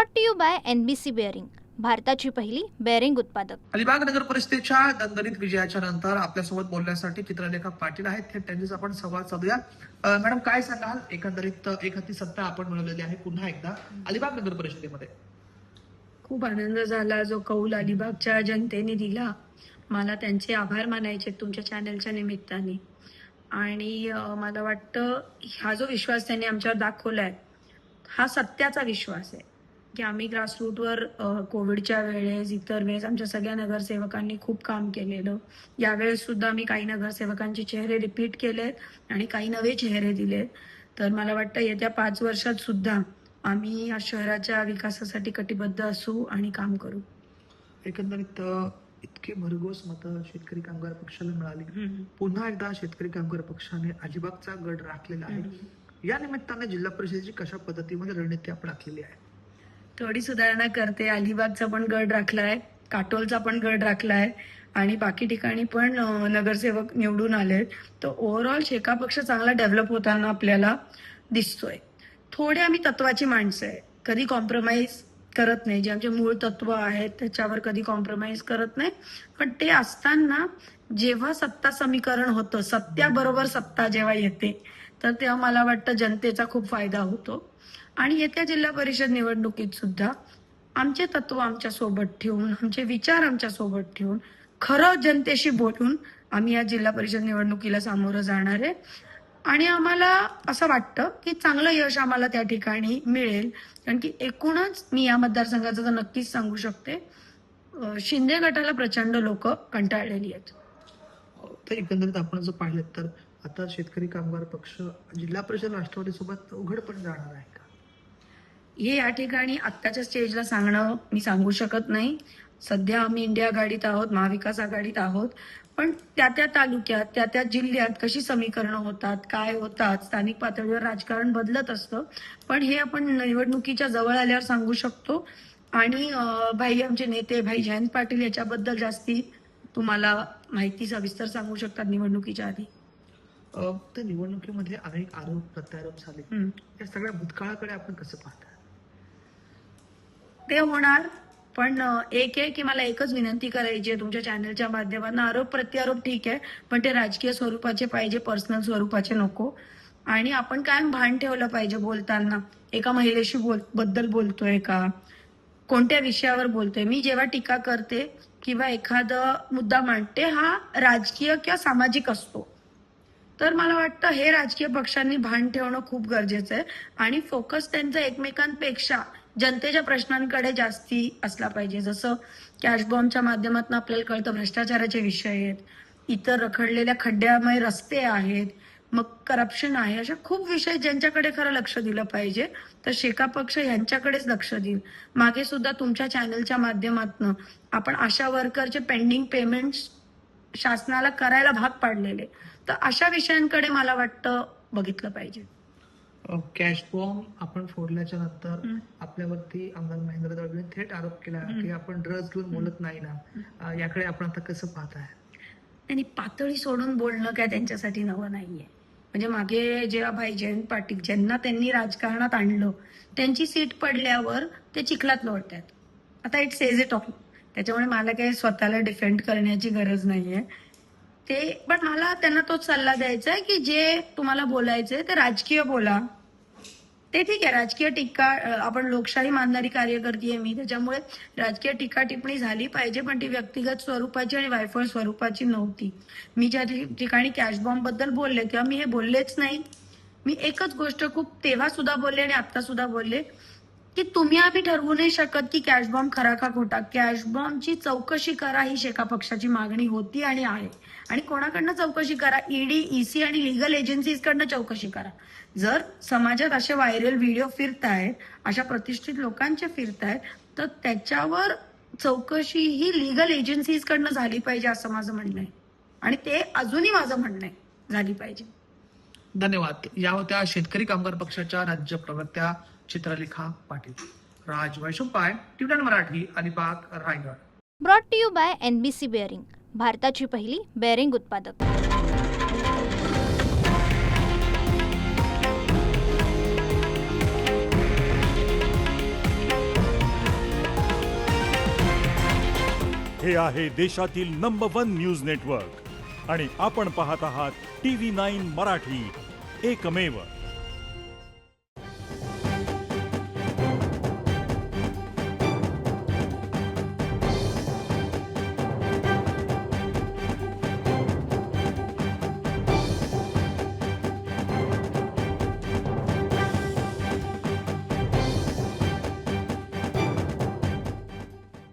Brought to you by NBC bearing, भारताची पहिली bearing उत्पादक. अलिबाग नगर परिषदेच्या दणदणीत विजयाच्या नंतर आपल्यासोबत बोलण्यासाठी चित्रलेखा पाटील आहेत. थेट त्यांच्याच आपण संवाद साधूया. मॅडम, काय सांगाल? एकंदरीत एक हाती सत्ता आपण मिळवलेली आहे पुन्हा एकदा अलिबाग नगर परिषदेमध्ये. खूप आनंद झाला. जो कौल अलिबागच्या जनतेने दिला, मला त्यांचे आभार मानायचे तुमच्या चॅनलच्या निमित्ताने. आणि मला वाटतं हा जो विश्वास त्यांनी आमच्यावर दाखवलाय हा सत्याचा विश्वास आहे की आम्ही ग्रासरूटवर कोविडच्या वेळेस, इतर वेळेस आमच्या सगळ्या नगरसेवकांनी खूप काम केलेलं. यावेळेस सुद्धा आम्ही काही नगरसेवकांचे चेहरे रिपीट केलेत आणि काही नवे चेहरे दिलेत. तर मला वाटतं येत्या 5 वर्षात सुद्धा आम्ही या शहराच्या विकासासाठी कटिबद्ध असू आणि काम करू. एकंदरीत इतकी भरघोस मतं शेतकरी कामगार पक्षाला मिळाली. पुन्हा एकदा शेतकरी कामगार पक्षाने अलिबागचा गड राखलेला आहे. या निमित्ताने जिल्हा परिषदेची कशा पद्धतीमध्ये रणनीती आपण आखलेली आहे? थोडी सुधारणा करते. अलिबागचा पण गड राखलाय, काटोलचा पण गड राखलाय आणि बाकी ठिकाणी पण नगरसेवक निवडून आलेत. तर ओव्हरऑल शेका पक्ष चांगला डेव्हलप होताना आपल्याला दिसतोय. थोडे आम्ही तत्वाची माणसं आहे, कधी कॉम्प्रोमाइज करत नाही. जे आमचे मूळ तत्व आहेत त्याच्यावर कधी कॉम्प्रोमाइज करत नाही. पण ते असताना जेव्हा सत्ता समीकरण होतं, सत्याबरोबर सत्ता जेव्हा येते, तर तेव्हा मला वाटतं जनतेचा खूप फायदा होतो. आणि येत्या जिल्हा परिषद निवडणुकीत सुद्धा आमचे तत्व आमच्या सोबत ठेवून, आमचे विचार आमच्या सोबत ठेवून, खरं जनतेशी बोलून आम्ही या जिल्हा परिषद निवडणुकीला सामोरं जाणार आहे. आणि आम्हाला असं वाटतं की चांगलं यश आम्हाला त्या ठिकाणी मिळेल. कारण की एकूणच मी या मतदारसंघाचं तर नक्कीच सांगू शकते, शिंदे गटाला प्रचंड लोक कंटाळलेली आहेत. तर एकंदरीत आपण जर पाहिलं तर आता शेतकरी कामगार पक्ष जिल्हा परिषद राष्ट्रवादी सोबत उघडपणे जाणार आहे का? हे या ठिकाणी आत्ताच्या स्टेजला सांगणं मी सांगू शकत नाही. सध्या आम्ही इंडिया आघाडीत आहोत, महाविकास आघाडीत आहोत. पण त्या त्या तालुक्यात, त्या त्या जिल्ह्यात कशी समीकरणं होतात, काय होतात, स्थानिक पातळीवर राजकारण बदलत असतं. पण हे आपण निवडणुकीच्या जवळ आल्यावर सांगू शकतो. आणि भाई आमचे नेते भाई जयंत पाटील याच्याबद्दल जास्ती तुम्हाला माहिती सविस्तर सांगू शकतात निवडणुकीच्या आधी. त्या निवडणुकीमध्ये अनेक आरोप प्रत्यारोप झाले. या सगळ्या भूतकाळाकडे आपण कसं पाहता? ते होणार. पण एक आहे की मला एकच विनंती करायची आहे तुमच्या चॅनलच्या माध्यमातून. आरोप प्रत्यारोप ठीक आहे, पण ते राजकीय स्वरूपाचे पाहिजे, पर्सनल स्वरूपाचे नको. आणि आपण कायम भान ठेवलं पाहिजे बोलताना, एका महिलेशी बद्दल बोलतोय का, कोणत्या विषयावर बोलतोय. मी जेव्हा टीका करते किंवा एखादा मुद्दा मांडते हा राजकीय किंवा सामाजिक असतो. तर मला वाटतं हे राजकीय पक्षांनी भान ठेवणं खूप गरजेचं आहे. आणि फोकस त्यांचा एकमेकांपेक्षा जनतेच्या प्रश्नांकडे जास्ती असला पाहिजे. जसं कॅश बॉम्बच्या माध्यमातून आपल्याला कळतं भ्रष्टाचाराचे विषय आहेत, इतर रखडलेल्या खड्ड्यामय रस्ते आहेत, मग करप्शन आहे, अशा खूप विषय ज्यांच्याकडे खरं लक्ष दिलं पाहिजे. तर शेका पक्ष यांच्याकडेच लक्ष देईल. मागे सुद्धा तुमच्या चॅनलच्या माध्यमातून आपण आशा वर्करचे पेंडिंग पेमेंट्स शासनाला करायला भाग पाडलेले. तर अशा विषयांकडे मला वाटतं बघितलं पाहिजे. कॅश बॉम्ब आपण फोडल्याच्या नंतर आपल्यावरती आमदार महेंद्र दळवीने थेट आरोप केला की आपण ड्रग्ज घेऊन बोलत नाही ना. याकडे आपण आता कसं पाहताय? आणि पातळी सोडून बोलणं काय त्यांच्यासाठी नवं नाहीये. म्हणजे मागे जेव्हा भाई जयंत पाटील ज्यांना त्यांनी राजकारणात आणलं, त्यांची सीट पडल्यावर ते चिखलात लोळतात. आता इट सेज इट ऑल. त्याच्यामुळे मला काही स्वतःला डिफेंड करण्याची गरज नाहीये. ते पण मला त्यांना तोच सल्ला द्यायचा आहे की जे तुम्हाला बोलायचंय ते राजकीय बोला. ते ठीक आहे, राजकीय टीका, आपण लोकशाही मानणारी कार्यकर्ती आहे मी, त्याच्यामुळे राजकीय टीका टिप्पणी झाली पाहिजे, पण ती व्यक्तिगत स्वरूपाची आणि वायफळ स्वरूपाची नव्हती. मी ज्या ठिकाणी कॅश बॉम्ब बद्दल बोलले तेव्हा मी हे बोललेच नाही. मी एकच गोष्ट खूप तेव्हा सुद्धा बोलले आणि आता सुद्धा बोलले की तुम्ही आम्ही ठरवू नाही शकत की कॅश बॉम्ब खरा का खोटा. कॅश बॉम्बची चौकशी करा ही शेका पक्षाची मागणी होती आणि आहे. आणि कोणाकडनं चौकशी करा? ईडी, EC आणि लिगल एजन्सीजकडनं चौकशी करा. जर समाजात असे व्हायरल व्हिडिओ फिरतायत, अशा प्रतिष्ठित लोकांचे फिरतायत, तर त्याच्यावर चौकशी ही लिगल एजन्सीजकडनं झाली पाहिजे असं माझं म्हणणं आहे. आणि ते अजूनही माझं म्हणणं आहे, झाली पाहिजे. धन्यवाद. या होत्या शेतकरी कामगार पक्षाच्या राज्य प्रवक्त्या Chitralekha Patil. Raj Vaishampay, TV Marathi, Alibag, Raigad. Brought to you by NBC bearing, भारताची पहिली बेअरिंग उत्पादक. हे आहे देशातील नंबर 1 न्यूज नेटवर्क आणि आपण पाहत आहात TV9 मराठी, एकमेव.